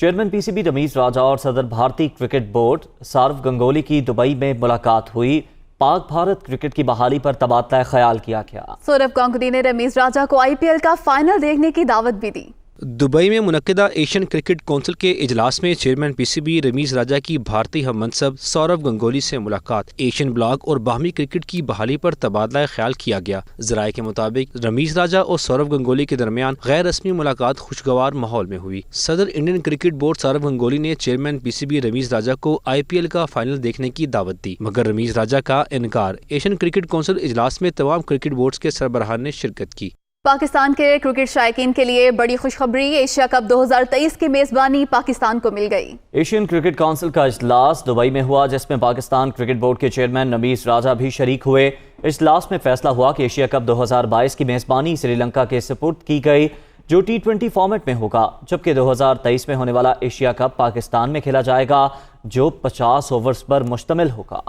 Chairman P C B Ramiz Raja اور صدر بھارتی کرکٹ بورڈ سورو گنگولی کی دبئی میں ملاقات ہوئی۔ پاک بھارت کرکٹ کی بحالی پر تبادلہ خیال کیا گیا۔ سورو گنگولی نے رمیز راجہ کو آئی پی ایل کا فائنل دیکھنے کی دعوت بھی دی۔ دبئی میں منعقدہ ایشین کرکٹ کونسل کے اجلاس میں chairman P C B Ramiz Raja کی بھارتی ہم منصب سورو گنگولی سے ملاقات، ایشین بلاک اور باہمی کرکٹ کی بحالی پر تبادلہ خیال کیا گیا۔ ذرائع کے مطابق رمیز راجہ اور سورو گنگولی کے درمیان غیر رسمی ملاقات خوشگوار ماحول میں ہوئی۔ صدر Indian cricket board Sourav Ganguly نے chairman P C B Ramiz Raja کو آئی پی ایل کا فائنل دیکھنے کی دعوت دی، مگر رمیز راجہ کا انکار۔ ایشین کرکٹ کونسل اجلاس میں تمام کرکٹ بورڈز کے سربراہان نے شرکت کی۔ پاکستان کے کرکٹ شائقین کے لیے بڑی خوشخبری، ایشیا کپ 2023 کی میزبانی پاکستان کو مل گئی۔ ایشین کرکٹ کونسل کا اجلاس دبئی میں ہوا، جس میں پاکستان کرکٹ بورڈ کے چیئرمین رمیز راجہ بھی شریک ہوئے۔ اجلاس میں فیصلہ ہوا کہ ایشیا کپ 2022 کی میزبانی سری لنکا کے سپرد کی گئی، جو T20 فارمیٹ میں ہوگا، جبکہ 2023 میں ہونے والا ایشیا کپ پاکستان میں کھیلا جائے گا، جو 50 اوورز پر مشتمل ہوگا۔